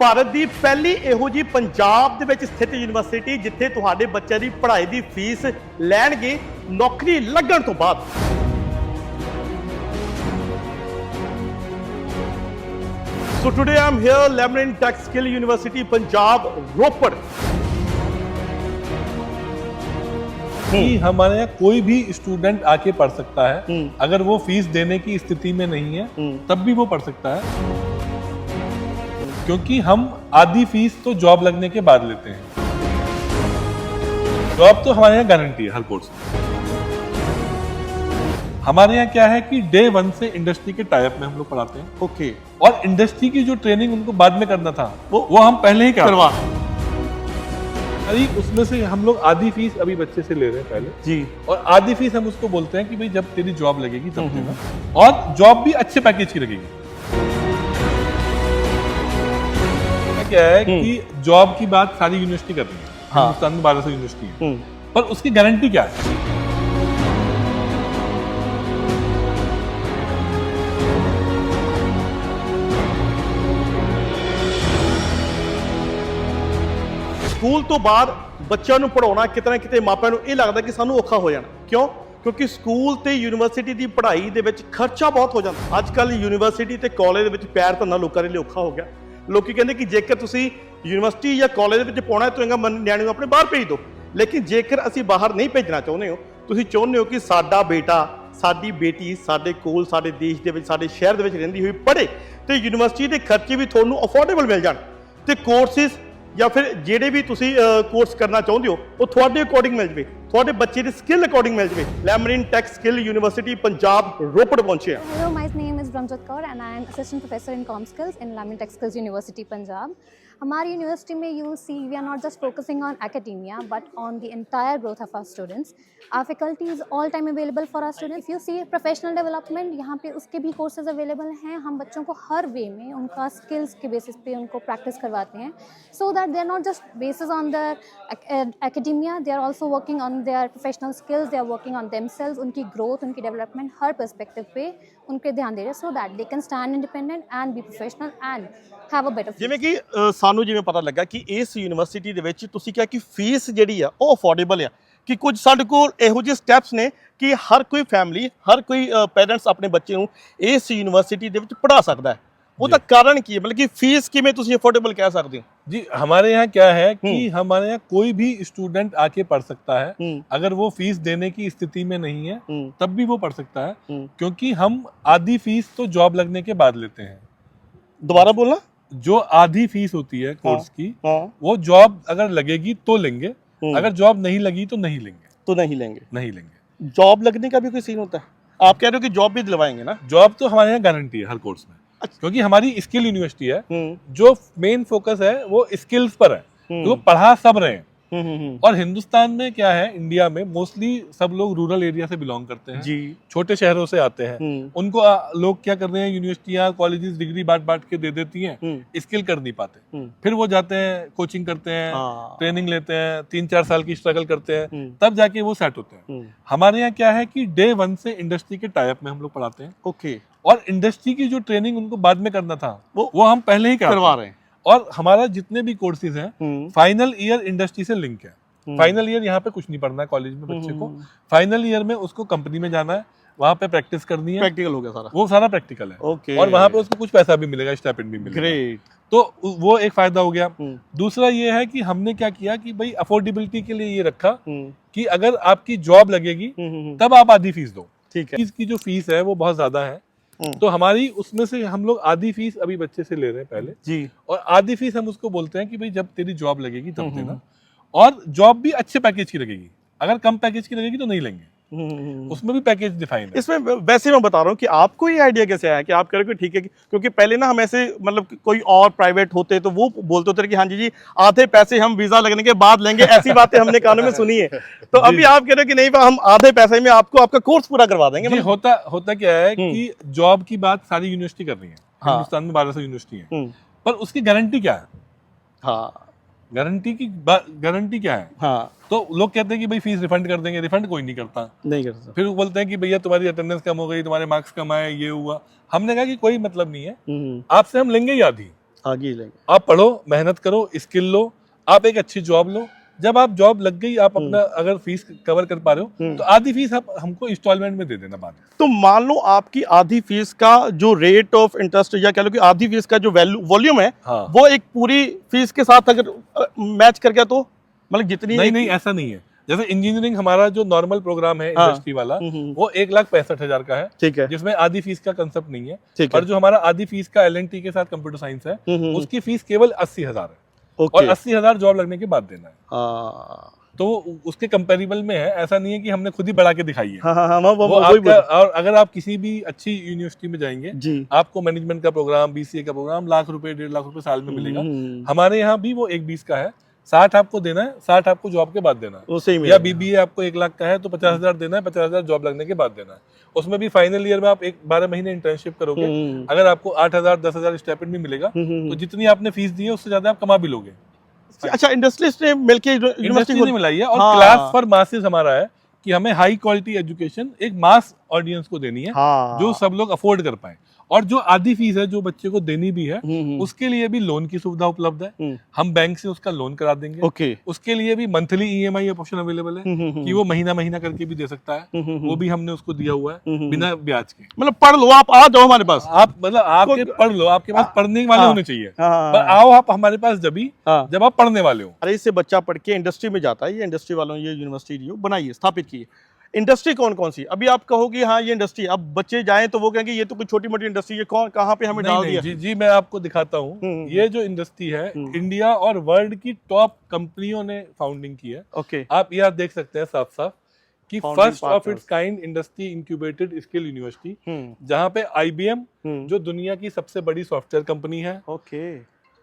ਭਾਰਤ ਦੀ ਪਹਿਲੀ ਇਹੋ ਜੀ ਪੰਜਾਬ ਦੇ ਵਿੱਚ ਸਥਿਤ ਯੂਨੀਵਰਸਿਟੀ ਜਿੱਥੇ ਤੁਹਾਡੇ ਬੱਚਿਆਂ ਦੀ ਪੜ੍ਹਾਈ ਦੀ ਫੀਸ ਲੈਣਗੇ ਨੌਕਰੀ ਲੱਗਣ ਤੋਂ ਬਾਅਦ। So today I'm here, Lemon Tech Skill University Punjab, रोपड़। कि हमारे यहाँ कोई भी स्टूडेंट आके पढ़ सकता है, अगर वो फीस देने की स्थिति में नहीं है तब भी वो पढ़ सकता है, क्योंकि हम आधी फीस तो जॉब लगने के बाद लेते हैं। जॉब तो हमारे यहाँ गारंटी है हर कोर्स में। हमारे यहाँ क्या है कि डे 1 से इंडस्ट्री के टाइप में हम लोग पढ़ाते हैं। ओके। और इंडस्ट्री की जो ट्रेनिंग उनको बाद में करना था वो हम पहले ही करवा। अरे उसमें से हम लोग आधी फीस अभी बच्चे से ले रहे हैं पहले जी, और आधी फीस हम उसको बोलते हैं कि भाई जब तेरी जॉब लगेगी तब देना, और जॉब भी अच्छे पैकेज की लगेगी। क्या है कि जॉब की बात सारी यूनिवर्सिटी कर रही है, हिंदुस्तान में 1200 यूनिवर्सिटी है, पर उसकी गारंटी क्या है? ਸਕੂਲ ਤੋਂ ਬਾਅਦ ਬੱਚਿਆਂ ਨੂੰ ਪੜਾਉਣਾ ਕਿਤੇ ਨਾ ਕਿਤੇ ਮਾਪਿਆਂ ਨੂੰ ਇਹ ਲੱਗਦਾ ਕਿ ਸਾਨੂੰ ਔਖਾ ਹੋ ਜਾਣਾ। ਕਿਉਂ? ਕਿਉਂਕਿ ਸਕੂਲ ਤੇ ਯੂਨੀਵਰਸਿਟੀ ਦੀ ਪੜ੍ਹਾਈ ਦੇ ਵਿੱਚ ਖਰਚਾ ਬਹੁਤ ਹੋ ਜਾਂਦਾ। ਅੱਜ ਕੱਲ ਯੂਨੀਵਰਸਿਟੀ ਤੇ ਕਾਲਜ ਦੇ ਵਿੱਚ ਪੈਰ ਧਰਨਾ ਲੋਕਾਂ ਦੇ ਲਈ ਔਖਾ ਹੋ ਗਿਆ। ਲੋਕੀ ਕਹਿੰਦੇ ਕਿ ਜੇਕਰ ਤੁਸੀਂ ਯੂਨੀਵਰਸਿਟੀ ਜਾਂ ਕਾਲਜ ਦੇ ਵਿੱਚ ਪਾਉਣਾ ਤਾਂ ਚੰਗਾ ਨਿਆਣੇ ਨੂੰ ਆਪਣੇ ਬਾਹਰ ਭੇਜ ਦਿਓ, ਲੇਕਿਨ ਜੇਕਰ ਅਸੀਂ ਬਾਹਰ ਨਹੀਂ ਭੇਜਣਾ ਚਾਹੁੰਦੇ ਹੋ, ਤੁਸੀਂ ਚਾਹੁੰਦੇ ਹੋ ਕਿ ਸਾਡਾ ਬੇਟਾ ਸਾਡੀ ਬੇਟੀ ਸਾਡੇ ਕੋਲ ਸਾਡੇ ਦੇਸ਼ ਦੇ ਵਿੱਚ ਸਾਡੇ ਸ਼ਹਿਰ ਦੇ ਵਿੱਚ ਰਹਿੰਦੀ ਹੋਈ ਪੜ੍ਹੇ ਤੇ ਯੂਨੀਵਰਸਿਟੀ ਦੇ ਖਰਚੇ ਵੀ ਤੁਹਾਨੂੰ ਅਫੋਰਡੇਬਲ ਮਿਲ ਜਾਣ ਤੇ ਕੋਰਸਿਸ ਜਾਂ ਫਿਰ ਜਿਹੜੇ ਵੀ ਤੁਸੀਂ ਕੋਰਸ ਕਰਨਾ ਚਾਹੁੰਦੇ ਹੋ ਉਹ ਤੁਹਾਡੇ ਅਕੋਰਡਿੰਗ ਮਿਲ ਜਵੇ, ਤੁਹਾਡੇ ਬੱਚੇ ਦੇ ਸਕਿੱਲ ਅਕੋਰਡਿੰਗ ਮਿਲ ਜਵੇ। Lamrin tech skill university Punjab Ropar ਪਹੁੰਚੇ ਹਾਂ। Hello, my name is Brahmjot Kaur and I am assistant professor in Com Skills in Lemon Tech Skills University Punjab. हमारी यूनिवर्सिटी में you will see we are not just focusing on academia but on the entire growth of our students. Our faculty is all time available for our students. You see professional development, यहाँ पे उसके भी courses available हैं। हम बच्चों को हर वे में उनका skills के basis पे उनको practice करवाते हैं, so that they are not just basis on their academia, they are also working on their professional skills, they are working on themselves, उनकी growth, उनकी development हर perspective पे उनके ध्यान दे रहे हैं, so that they can stand independent and be professional and have a better future. ਜਿਵੇਂ ਕਿ ਸਾਨੂੰ ਜਿਵੇਂ ਪਤਾ ਲੱਗਾ ਕਿ ਇਸ ਯੂਨੀਵਰਸਿਟੀ ਦੇ ਵਿੱਚ ਤੁਸੀਂ ਕਿਹਾ ਕਿ ਫੀਸ ਜਿਹੜੀ ਆ ਉਹ ਅਫੋਰਡੇਬਲ ਆ, ਕਿ ਕੁਝ ਸਾਡੇ ਕੋਲ ਇਹੋ ਜਿਹੇ ਸਟੈਪਸ ਨੇ ਕਿ ਹਰ ਕੋਈ ਫੈਮਿਲੀ ਹਰ ਕੋਈ ਪੇਰੈਂਟਸ ਆਪਣੇ ਬੱਚੇ ਨੂੰ ਇਸ ਯੂਨੀਵਰਸਿਟੀ ਦੇ ਵਿੱਚ ਪੜ੍ਹਾ ਸਕਦਾ ਹੈ। ਉਹਦਾ ਕਾਰਨ ਕੀ ਹੈ, मतलब कि फीस किमें तुसी अफोर्डेबल कह सकते हो? जी, हमारे यहाँ क्या है कि हमारे यहाँ कोई भी स्टूडेंट आके पढ़ सकता है, अगर वो फीस देने की स्थिति में नहीं है तब भी वो पढ़ सकता है, क्योंकि हम आधी फीस तो जॉब लगने के बाद लेते हैं। दोबारा बोलना। जो आधी फीस होती है कोर्स की वो जॉब अगर लगेगी तो लेंगे, अगर जॉब नहीं लगी तो नहीं लेंगे। तो नहीं लेंगे। जॉब लगने का भी कोई सीन होता है? आप कह रहे हो कि जॉब भी दिलवाएंगे ना? जॉब तो हमारे यहाँ गारंटी है हर कोर्स में, क्योंकि हमारी स्किल यूनिवर्सिटी है, जो मेन फोकस है वो स्किल्स पर है, तो वो पढ़ा सब रहे हैं। और हिंदुस्तान में क्या है, इंडिया में मोस्टली सब लोग रूरल एरिया से बिलोंग करते हैं जी, छोटे शहरों से आते हैं। उनको लोग क्या कर रहे हैं, यूनिवर्सिटियां कॉलेजेस डिग्री बांट के दे देती हैं, स्किल कर नहीं पाते, फिर वो जाते हैं कोचिंग करते हैं, ट्रेनिंग लेते हैं, 3-4 साल की स्ट्रगल करते हैं, तब जाके वो सेट होते हैं। हमारे यहाँ क्या है कि डे 1 से इंडस्ट्री के टाइप में हम लोग पढ़ाते हैं। ओके। और इंडस्ट्री की जो ट्रेनिंग उनको बाद में करना था वो हम पहले ही करवा रहे हैं। और हमारा जितने भी कोर्सेज हैं फाइनल ईयर इंडस्ट्री से लिंक है। फाइनल ईयर यहाँ पे कुछ नहीं पढ़ना है कॉलेज में बच्चे को, फाइनल ईयर में उसको कंपनी में जाना है, वहाँ पे प्रैक्टिस करनी है, प्रैक्टिकल हो गया सारा, वो सारा प्रैक्टिकल है। ओके। और वहाँ पे उसको कुछ पैसा भी मिलेगा, स्टाइपेंड भी मिलेगा। ग्रेट। तो वो एक फायदा हो गया। दूसरा ये है कि हमने क्या किया कि भाई अफोर्डेबिलिटी के लिए ये रखा कि अगर आपकी जॉब लगेगी तब आप आधी फीस दो। ठीक है। इसकी जो फीस है वो बहुत ज्यादा है, तो हमारी उसमें से हम लोग आधी फीस अभी बच्चे से ले रहे हैं पहले जी, और आधी फीस हम उसको बोलते हैं कि भाई जब तेरी जॉब लगेगी तब देना, और जॉब भी अच्छे पैकेज की लगेगी, अगर कम पैकेज की लगेगी तो नहीं लेंगे। उसमें भी पैकेज डिफाइन है। इसमें वैसे मैं बता रहा हूँ कि आपको ये आइडिया कैसे आया कि आप कह रहे हो कि ठीक है, क्योंकि पहले ना हम ऐसे मतलब कोई और प्राइवेट होते तो वो बोलते होते कि हाँ जी आधे पैसे हम वीजा लगने के बाद लेंगे, ऐसी बातें हमने कानों में सुनी है। तो अभी आप कह रहे हो कि नहीं हम आधे पैसे में आपको आपका कोर्स पूरा करवा देंगे। होता क्या है कि जॉब की बात सारी यूनिवर्सिटी कर रही है, हिंदुस्तान में 1200 यूनिवर्सिटी है, पर उसकी गारंटी क्या है? हाँ, गारंटी क्या है? हाँ, तो लोग कहते हैं कि भाई फीस रिफंड कर देंगे, रिफंड कोई नहीं करता। फिर वो बोलते हैं कि भैया तुम्हारी अटेंडेंस कम हो गई, तुम्हारे मार्क्स कम आए, ये हुआ। हमने कहा कि कोई मतलब नहीं है, आपसे हम लेंगे ही आधी। आगे ही लेंगे। आप पढ़ो, मेहनत करो, स्किल लो, आप एक अच्छी जॉब लो। जब आप जॉब लग गई, आप अपना अगर फीस कवर कर पा रहे हो तो आधी फीस आप हमको इंस्टॉलमेंट में दे देना बाद में। तो मान लो आपकी आधी फीस का जो रेट ऑफ इंटरेस्ट या कह लो कि आधी फीस का जो वैल्यू वॉल्यूम है, हाँ। वो एक पूरी फीस के साथ अगर मैच कर गया तो मतलब जितनी नहीं, ऐसा नहीं है। जैसे इंजीनियरिंग हमारा जो नॉर्मल प्रोग्राम है हाँ। इंडस्ट्री वाला, वो 1,65,000 का है, ठीक है, जिसमें आधी फीस का कंसेप्ट नहीं है। ठीक है। और जो हमारा आधी फीस का LNT के साथ कंप्यूटर साइंस है, उसकी फीस केवल 80,000 है। ओके। और 80,000 जॉब लगने के बाद देना है। हाँ तो उसके कंपेरेबल में है, ऐसा नहीं है कि हमने खुद ही बढ़ा के दिखाई है। हाँ हाँ, वो वही आपका, और अगर आप किसी भी अच्छी यूनिवर्सिटी में जाएंगे, जी। आपको मैनेजमेंट का प्रोग्राम, BCA का प्रोग्राम लाख रुपए 1.5 लाख रुपए साल में मिलेगा। हमारे यहाँ भी वो 1,20 का है, 60 आपको देना है, 60 आपको जॉब के बाद देना है। उसे ही या BBA आपको 1 लाख का है तो 50,000 देना है, 50,000 जॉब लगने के बाद देना है। उसमें भी फाइनल ईयर में आप 12 महीने इंटर्नशिप करोगे, अगर आपको 8,000 10,000 स्टाइपेंड भी मिलेगा तो जितनी आपने फीस दी है उससे ज्यादा आप कमा भी लोगे। अच्छा, इंडस्ट्रियलिस्ट ने मिलके इंडस्ट्री ने मिलाई है। और हाँ। क्लास फॉर मासेस हमारा है कि हमें हाई क्वालिटी एजुकेशन एक मास ऑडियंस को देनी है, हाँ। जो सब लोग अफोर्ड कर पाए। और जो आधी फीस है जो बच्चे को देनी भी है, उसके लिए भी लोन की सुविधा उपलब्ध है। हम बैंक से उसका लोन करा देंगे। ओके। उसके लिए भी मंथली EMI ऑप्शन अवेलेबल है कि वो महीना महीना करके भी दे सकता है। वो भी हमने उसको दिया हुआ है बिना ब्याज के। मतलब पढ़ लो, आप आ जाओ हमारे पास। आप मतलब आके पढ़ लो, आपके पास पढ़ने वाले होने चाहिए। हाँ। पर आओ आप हमारे पास हाँ। जब आप पढ़ने वाले हो। अरे इससे बच्चा पढ़ के इंडस्ट्री में जाता है, ये इंडस्ट्री वालों ने ये यूनिवर्सिटी जो बनाई है, स्थापित की है। इंडस्ट्री कौन कौन सी? अभी आप कहोगे हाँ ये इंडस्ट्री, अब बच्चे जाएं तो वो कहेंगे ये तो कोई छोटी मोटी इंडस्ट्री है, कौन कहाँ पे हमें डाल दिया। जी जी, मैं आपको दिखाता हूँ। ये जो इंडस्ट्री है, इंडिया और वर्ल्ड की टॉप कंपनियों ने फाउंडिंग की है। ओके। आप यहाँ देख सकते हैं साफ साफ कि Founding first of partners। It's kind industry incubated skill university, जहाँ पे IBM जो दुनिया की सबसे बड़ी सॉफ्टवेयर कंपनी है, ओके।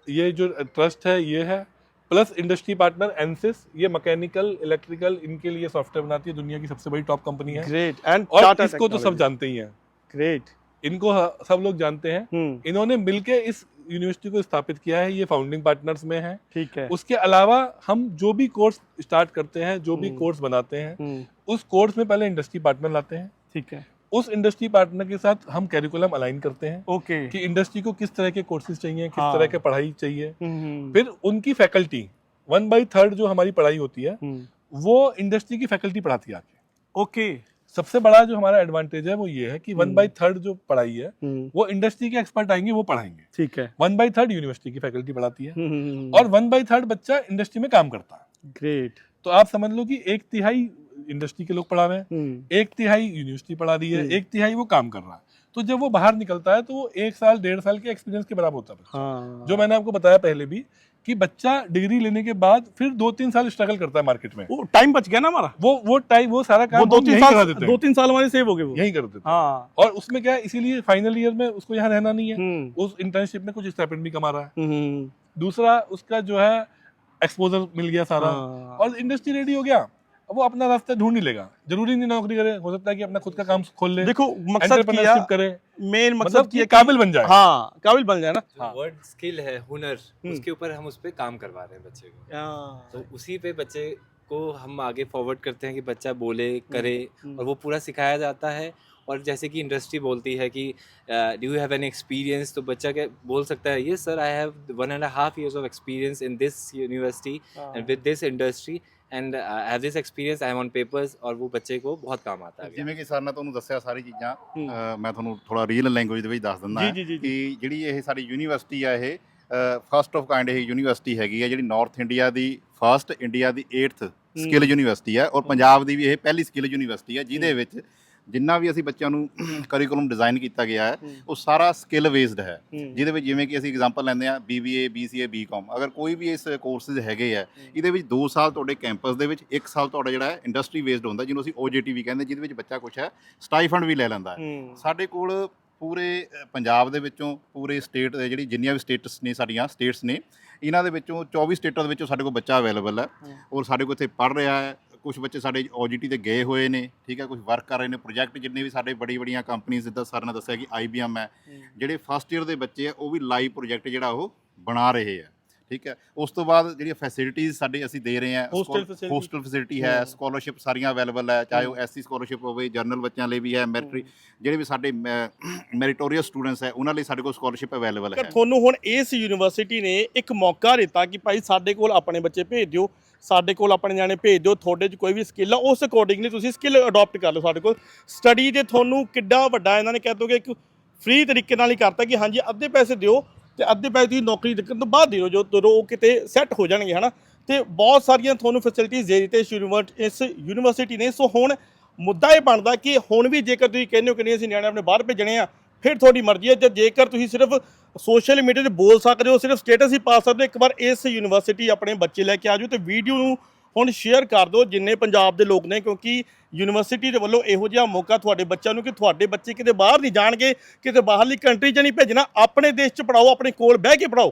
ये जो ट्रस्ट है ये है, प्लस इंडस्ट्री पार्टनर एनसिस, ये मैकेनिकल इलेक्ट्रिकल इनके लिए सॉफ्टवेयर बनाती है, दुनिया की सबसे बड़ी टॉप कंपनी है। ग्रेट। एंड और इसको तो सब जानते ही हैं। ग्रेट। इनको सब लोग जानते हैं। इन्होंने मिलके इस यूनिवर्सिटी को स्थापित किया है, ये फाउंडिंग पार्टनर्स में है। ठीक है। उसके अलावा हम जो भी कोर्स स्टार्ट करते हैं, जो भी कोर्स बनाते हैं, उस कोर्स में पहले इंडस्ट्री पार्टनर लाते हैं। ठीक है। उस इंडस्ट्री पार्टनर के साथ हम कैरिकुलम अलाइन करते हैं। ओके। कि इंडस्ट्री को किस तरह के कोर्सेज चाहिए, किस हाँ। तरह के पढ़ाई चाहिए। फिर उनकी फैकल्टी 1/3 जो हमारी पढ़ाई होती है वो इंडस्ट्री की फैकल्टी पढ़ाती है आके। ओके। सबसे बड़ा जो हमारा एडवांटेज है वो ये है कि 1/3 जो पढ़ाई है वो इंडस्ट्री के एक्सपर्ट आएंगे, वो पढ़ाएंगे। ठीक है। 1/3 यूनिवर्सिटी की फैकल्टी पढ़ाती है और 1/3 बच्चा इंडस्ट्री में काम करता है। ग्रेट। तो आप समझ लो कि 1/3 इंडस्ट्री के लोग पढ़ा रहे हैं, 1/3 यूनिवर्सिटी पढ़ा रही है, 1/3 वो काम कर रहा है। तो जब वो बाहर निकलता है तो वो 1 साल 1.5 साल के एक्सपीरियंस के बराबर होता है बच्चा। हाँ। जो मैंने आपको बताया पहले भी कि बच्चा डिग्री लेने के बाद फिर 2-3 साल स्ट्रगल करता है मार्केट में। वो टाइम बच गया ना हमारा। वो टाइम, वो सारा काम वो हम यहीं करा देते हैं। 2-3 साल हमारे सेव हो गए वो। यहीं कर देते हैं। हाँ। और उसमें क्या है, इसीलिए फाइनल ईयर में उसको यहाँ रहना नहीं है, उस इंटर्नशिप में कुछ स्टाइपेंड भी कमा रहा है। दूसरा उसका जो है एक्सपोजर मिल गया सारा। हाँ। और इंडस्ट्री रेडी हो गया, अब वो अपना रास्ता ढूंढ ही लेगा। जरूरी नहीं नौकरी करे, हो सकता है कि अपना खुद का काम खोल ले, देखो मकसद किया, एंटरप्रेन्योरशिप करे, मेन मकसद मतलब किया कि काबिल बन जाए। हाँ, काबिल बन जाए ना। जो वर्ड स्किल है, हुनर, उसके ऊपर हम उस पर काम करवा रहे हैं बच्चे को। तो उसी पे बच्चे को हम आगे फॉरवर्ड करते हैं कि बच्चा बोले, करे, और वो पूरा सिखाया जाता है। और जैसे कि इंडस्ट्री बोलती है कि do you have an experience, तो बच्चा क्या बोल सकता है, yes sir I have 1.5 years of experience in this university and with this industry and I have this experience, I am on papers. और वो बच्चे को बहुत काम आता है। ਜਿਵੇਂ ਕਿ ਸਰ ਨੇ ਤੁਹਾਨੂੰ ਦੱਸਿਆ ਸਾਰੀ ਚੀਜ਼ਾਂ, ਮੈਂ ਤੁਹਾਨੂੰ ਥੋੜਾ ਰੀਅਲ ਲੈਂਗੁਏਜ ਦੇ ਵਿੱਚ ਦੱਸ ਦਿੰਦਾ ਜੀ, ਜੀ, ਜੀ। ਕਿ ਜਿਹੜੀ ਇਹ ਸਾਡੀ ਯੂਨੀਵਰਸਿਟੀ ਆ, ਇਹ ਫਸਟ ਆਫ ਕਾਈਂਡ ਇਹ ਯੂਨੀਵਰਸਿਟੀ ਹੈਗੀ ਹੈ, ਜਿਹੜੀ ਨਾਰਥ ਇੰਡੀਆ ਦੀ ਫਸਟ, ਇੰਡੀਆ ਦੀ 8th ਸਕਿੱਲ ਯੂਨੀਵਰਸਿਟੀ ਹੈ, ਔਰ ਪੰਜਾਬ ਦੀ ਵੀ ਇਹ ਪਹਿਲੀ ਸਕਿੱਲ ਯੂਨੀਵਰਸਿਟੀ ਹੈ, ਜਿਹਦੇ ਵਿੱਚ ਜਿੰਨਾ ਵੀ ਅਸੀਂ ਬੱਚਿਆਂ ਨੂੰ ਕਰਿਕੂਲਮ ਡਿਜ਼ਾਈਨ ਕੀਤਾ ਗਿਆ ਹੈ ਉਹ ਸਾਰਾ ਸਕਿੱਲ ਬੇਸਡ ਹੈ। ਜਿਹਦੇ ਵਿੱਚ ਜਿਵੇਂ ਕਿ ਅਸੀਂ ਐਗਜ਼ਾਮਪਲ ਲੈਂਦੇ ਹਾਂ BBA, BCA, BCom, ਅਗਰ ਕੋਈ ਵੀ ਇਸ ਕੋਰਸਿਸ ਹੈਗੇ ਆ, ਇਹਦੇ ਵਿੱਚ 2 ਸਾਲ ਤੁਹਾਡੇ ਕੈਂਪਸ ਦੇ ਵਿੱਚ, 1 ਸਾਲ ਤੁਹਾਡਾ ਜਿਹੜਾ ਹੈ ਇੰਡਸਟਰੀ ਬੇਸਡ ਹੁੰਦਾ, ਜਿਹਨੂੰ ਅਸੀਂ OJT ਵੀ ਕਹਿੰਦੇ, ਜਿਹਦੇ ਵਿੱਚ ਬੱਚਾ ਕੁਛ ਹੈ ਸਟਾਈਫੰਡ ਵੀ ਲੈ ਲੈਂਦਾ ਹੈ। ਸਾਡੇ ਕੋਲ ਪੂਰੇ ਪੰਜਾਬ ਦੇ ਵਿੱਚੋਂ, ਪੂਰੇ ਸਟੇਟ ਜਿਹੜੀ ਜਿੰਨੀਆਂ ਵੀ ਸਟੇਟਸ ਨੇ, ਸਾਡੀਆਂ ਸਟੇਟਸ ਨੇ, ਇਹਨਾਂ ਦੇ ਵਿੱਚੋਂ 24 ਸਟੇਟਾਂ ਦੇ ਵਿੱਚੋਂ ਸਾਡੇ ਕੋਲ ਬੱਚਾ ਅਵੇਲੇਬਲ ਹੈ ਔਰ ਸਾਡੇ ਕੋਲ ਇੱਥੇ ਪੜ੍ਹ ਰਿਹਾ ਹੈ। ਕੁਛ ਬੱਚੇ ਸਾਡੇ OJT 'ਤੇ ਗਏ ਹੋਏ ਨੇ, ਠੀਕ ਹੈ, ਕੁਛ ਵਰਕ ਕਰ ਰਹੇ ਨੇ ਪ੍ਰੋਜੈਕਟ। ਜਿੰਨੇ ਵੀ ਸਾਡੇ ਬੜੀਆਂ ਕੰਪਨੀਆਂ, ਜਿੱਦਾਂ ਸਰ ਨੇ ਦੱਸਿਆ ਕਿ IBM ਹੈ, ਜਿਹੜੇ ਫਸਟ ਈਅਰ ਦੇ ਬੱਚੇ ਆ ਉਹ ਵੀ ਲਾਈਵ ਪ੍ਰੋਜੈਕਟ ਜਿਹੜਾ ਉਹ ਬਣਾ ਰਹੇ ਆ, ਠੀਕ ਹੈ। ਉਸ ਤੋਂ ਬਾਅਦ ਜਿਹੜੀਆਂ ਫੈਸਿਲਿਟੀਜ਼ ਸਾਡੇ ਅਸੀਂ ਦੇ ਰਹੇ ਹਾਂ, Hostel facility। ਹੋਸਟਲ ਫੈਸਿਲਿਟੀ ਹੈ, ਸਕਾਲਰਸ਼ਿਪ ਸਾਰੀਆਂ ਅਵੇਲੇਬਲ ਹੈ, ਚਾਹੇ ਉਹ SC ਸਕਾਲਰਸ਼ਿਪ ਹੋਵੇ, ਜਨਰਲ ਬੱਚਿਆਂ ਲਈ ਵੀ ਹੈ, ਮੈਰਿਟਰੀ ਜਿਹੜੇ ਵੀ ਸਾਡੇ ਮੈਰੀਟੋਰੀਅਸ ਸਟੂਡੈਂਟਸ ਹੈ ਉਹਨਾਂ ਲਈ ਸਾਡੇ ਕੋਲ ਸਕਾਲਰਸ਼ਿਪ ਅਵੇਲੇਬਲ ਕਿ ਹੈ। ਤੁਹਾਨੂੰ ਹੁਣ ਇਸ ਯੂਨੀਵਰਸਿਟੀ ਨੇ ਇੱਕ ਮੌਕਾ ਦਿੱਤਾ ਕਿ ਭਾਈ ਸਾਡੇ ਕੋਲ ਆਪਣੇ ਬੱਚੇ ਭੇਜ ਦਿਓ, ਸਾਡੇ ਕੋਲ ਆਪਣੇ ਨਿਆਣੇ ਭੇਜ ਦਿਓ, ਤੁਹਾਡੇ 'ਚ ਕੋਈ ਵੀ ਸਕਿੱਲ ਆ ਉਸ ਅਕੋਰਡਿੰਗਲੀ ਤੁਸੀਂ ਸਕਿੱਲ ਅਡਾਪਟ ਕਰ ਲਓ ਸਾਡੇ ਕੋਲ। ਸਟੱਡੀ ਦੇ ਤੁਹਾਨੂੰ ਕਿੱਡਾ ਵੱਡਾ ਇਹਨਾਂ ਨੇ ਕਹਿ ਦੋਗੇ ਇੱਕ ਫ੍ਰੀ ਤਰੀਕੇ ਨਾਲ ਹੀ ਕਰਤਾ ਕਿ ਹਾਂਜੀ ਅੱਧੇ ਪੈਸੇ ਦਿਓ ਤੇ ਅੱਧੇ ਪੈਸੇ ਤੁਸੀਂ ਨੌਕਰੀ ਲੱਗਣ ਤੋਂ ਬਾਅਦ ਦਿਓ ਜਦੋਂ ਉਹ ਕਿਤੇ ਸੈੱਟ ਹੋ ਜਾਣਗੇ, ਹੈ ਨਾ। ਤੇ ਬਹੁਤ ਸਾਰੀਆਂ ਤੁਹਾਨੂੰ ਫੈਸਿਲਿਟੀਜ਼ ਦੇ ਦਿੱਤੇ ਇਸ ਯੂਨੀਵਰਸਿਟੀ ਨੇ। ਸੋ ਹੁਣ ਮੁੱਦਾ ਇਹ ਬਣਦਾ ਕਿ ਹੁਣ ਵੀ ਜੇਕਰ ਤੁਸੀਂ ਕਹਿੰਦੇ ਹੋ ਕਿ ਨਹੀਂ ਅਸੀਂ ਨਿਆਣੇ ਆਪਣੇ ਬਾਹਰ ਭੇਜਣੇ ਆ, ਫਿਰ ਤੁਹਾਡੀ ਮਰਜ਼ੀ ਹੈ। ਤੇ ਜੇਕਰ ਤੁਸੀਂ ਸਿਰਫ ਸੋਸ਼ਲ ਮੀਡੀਆ 'ਤੇ ਬੋਲ ਸਕਦੇ ਹੋ, ਸਿਰਫ ਸਟੇਟਸ ਹੀ ਪਾ ਸਕਦੇ ਹੋ, ਇੱਕ ਵਾਰ ਇਸ ਯੂਨੀਵਰਸਿਟੀ ਆਪਣੇ ਬੱਚੇ ਲੈ ਕੇ ਆ ਜਾਓ ਤੇ ਵੀਡੀਓ ਨੂੰ ਹੁਣ ਸ਼ੇਅਰ ਕਰ ਦਿਓ ਜਿੰਨੇ ਪੰਜਾਬ ਦੇ ਲੋਕ ਨੇ, ਕਿਉਂਕਿ ਯੂਨੀਵਰਸਿਟੀ ਦੇ ਵੱਲੋਂ ਇਹੋ ਜਿਹਾ ਮੌਕਾ ਤੁਹਾਡੇ ਬੱਚਿਆਂ ਨੂੰ ਕਿ ਤੁਹਾਡੇ ਬੱਚੇ ਕਿਤੇ ਬਾਹਰ ਨਹੀਂ ਜਾਣਗੇ, ਕਿਤੇ ਬਾਹਰਲੀ ਕੰਟਰੀ 'ਚ ਨਹੀਂ ਭੇਜਣਾ, ਆਪਣੇ ਦੇਸ਼ 'ਚ ਪੜਾਓ, ਆਪਣੇ ਕੋਲ ਬਹਿ ਕੇ ਪੜਾਓ।